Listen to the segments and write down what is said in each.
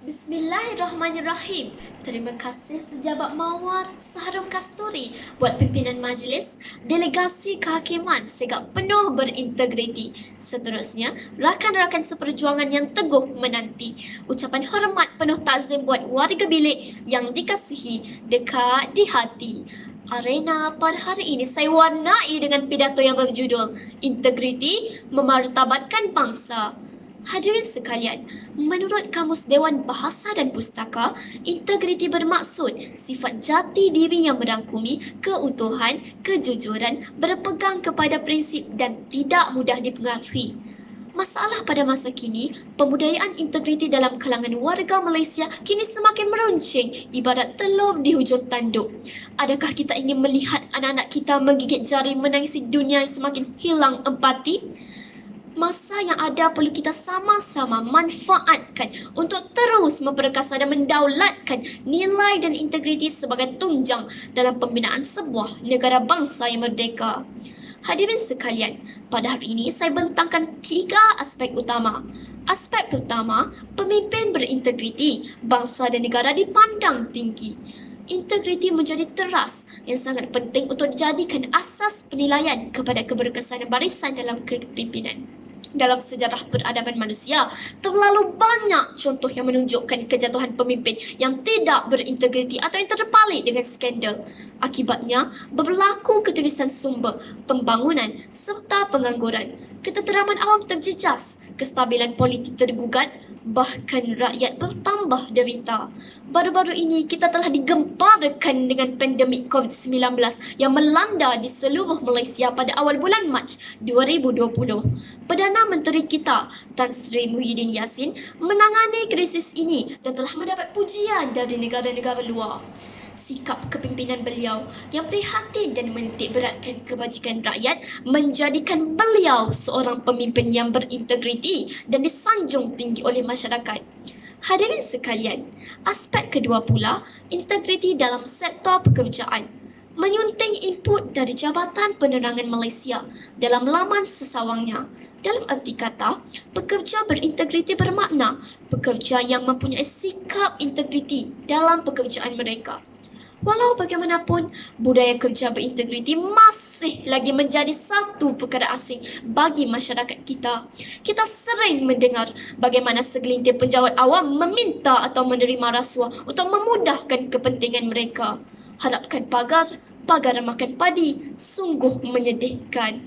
Bismillahirrahmanirrahim. Terima kasih Sejabat Mawar Saharum Kasturi buat pimpinan majlis, delegasi kehakiman segak penuh berintegriti. Seterusnya, rakan-rakan seperjuangan yang teguh menanti. Ucapan hormat penuh takzim buat warga bilik yang dikasihi dekat di hati. Arena pada hari ini saya warnai dengan pidato yang berjudul Integriti Memartabatkan Bangsa. Hadirin sekalian, menurut Kamus Dewan Bahasa dan Pustaka, integriti bermaksud sifat jati diri yang merangkumi keutuhan, kejujuran, berpegang kepada prinsip dan tidak mudah dipengaruhi. Masalah pada masa kini, pembudayaan integriti dalam kalangan warga Malaysia kini semakin meruncing ibarat telur di hujung tanduk. Adakah kita ingin melihat anak-anak kita menggigit jari menangisi dunia yang semakin hilang empati? Masa yang ada perlu kita sama-sama manfaatkan untuk terus memperkasa dan mendaulatkan nilai dan integriti sebagai tunjang dalam pembinaan sebuah negara bangsa yang merdeka. Hadirin sekalian, pada hari ini saya bentangkan 3 aspek utama. Aspek pertama, pemimpin berintegriti, bangsa dan negara dipandang tinggi. Integriti menjadi teras yang sangat penting untuk dijadikan asas penilaian kepada keberkesanan barisan dalam kepimpinan. Dalam sejarah peradaban manusia, terlalu banyak contoh yang menunjukkan kejatuhan pemimpin yang tidak berintegriti atau yang terpalit dengan skandal. Akibatnya, berlaku keterusan sumber, pembangunan serta pengangguran. Ketenteraman awam terjejas, kestabilan politik tergugat, bahkan rakyat bertambah derita. Baru-baru ini kita telah digemparkan dengan pandemik COVID-19 yang melanda di seluruh Malaysia pada awal bulan Mac 2020. Perdana Menteri kita, Tan Sri Muhyiddin Yassin, menangani krisis ini dan telah mendapat pujian dari negara-negara luar. Sikap kepimpinan beliau yang prihatin dan menitik beratkan kebajikan rakyat menjadikan beliau seorang pemimpin yang berintegriti dan disanjung tinggi oleh masyarakat. Hadirin sekalian, aspek kedua pula, integriti dalam sektor pekerjaan. Menyunting input dari Jabatan Penerangan Malaysia dalam laman sesawangnya. Dalam arti kata, pekerja berintegriti bermakna pekerja yang mempunyai sikap integriti dalam pekerjaan mereka. Walau bagaimanapun, budaya kerja berintegriti masih lagi menjadi satu perkara asing bagi masyarakat kita. Kita sering mendengar bagaimana segelintir penjawat awam meminta atau menerima rasuah untuk memudahkan kepentingan mereka. Harapkan pagar makan padi, sungguh menyedihkan.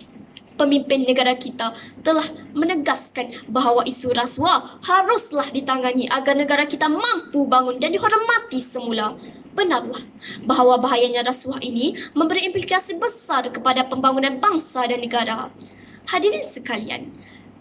Pemimpin negara kita telah menegaskan bahawa isu rasuah haruslah ditangani agar negara kita mampu bangun dan dihormati semula. Benarlah bahawa bahayanya rasuah ini memberi implikasi besar kepada pembangunan bangsa dan negara. Hadirin sekalian,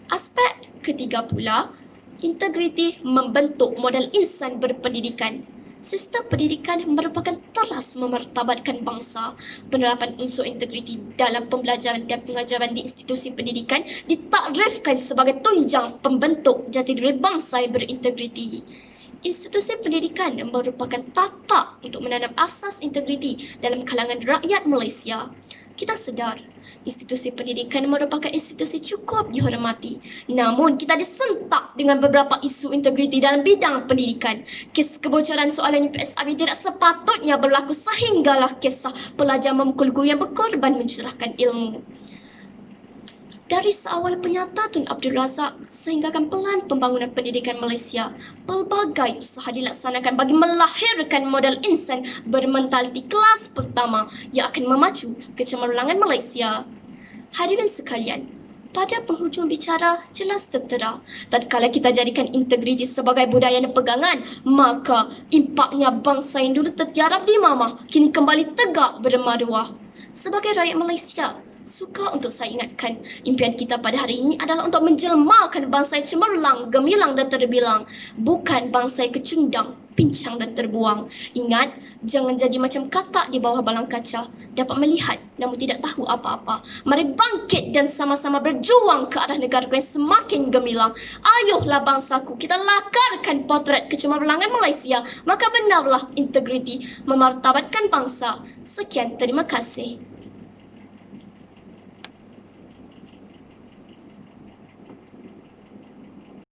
aspek ketiga pula, integriti membentuk modal insan berpendidikan. Sistem pendidikan merupakan teras memartabatkan bangsa. Penerapan unsur integriti dalam pembelajaran dan pengajaran di institusi pendidikan ditakrifkan sebagai tunjang pembentuk jati diri bangsa yang berintegriti. Institusi pendidikan merupakan tapak untuk menanam asas integriti dalam kalangan rakyat Malaysia. Kita sedar, institusi pendidikan merupakan institusi cukup dihormati. Namun, kita disentak dengan beberapa isu integriti dalam bidang pendidikan. Kes kebocoran soalan UPSRB tidak sepatutnya berlaku sehinggalah kisah pelajar memukul guru yang berkorban mencurahkan ilmu. Dari seawal penyata Tun Abdul Razak sehinggakan pelan pembangunan pendidikan Malaysia, pelbagai usaha dilaksanakan bagi melahirkan modal insan bermentaliti kelas pertama yang akan memacu kecemerlangan Malaysia. Hadirin sekalian, pada penghujung bicara jelas tertera, tatkala kita jadikan integriti sebagai budaya dan pegangan, maka impaknya bangsa yang dulu tertiarap di mamah kini kembali tegak bermaruah. Sebagai rakyat Malaysia, suka untuk saya ingatkan, impian kita pada hari ini adalah untuk menjelmakan bangsa yang cemerlang, gemilang dan terbilang. Bukan bangsa yang kecundang, pincang dan terbuang. Ingat, jangan jadi macam katak di bawah balang kaca. Dapat melihat namun tidak tahu apa-apa. Mari bangkit dan sama-sama berjuang ke arah negara yang semakin gemilang. Ayuhlah bangsaku, kita lakarkan potret kecemerlangan Malaysia. Maka benarlah integriti memartabatkan bangsa. Sekian, terima kasih.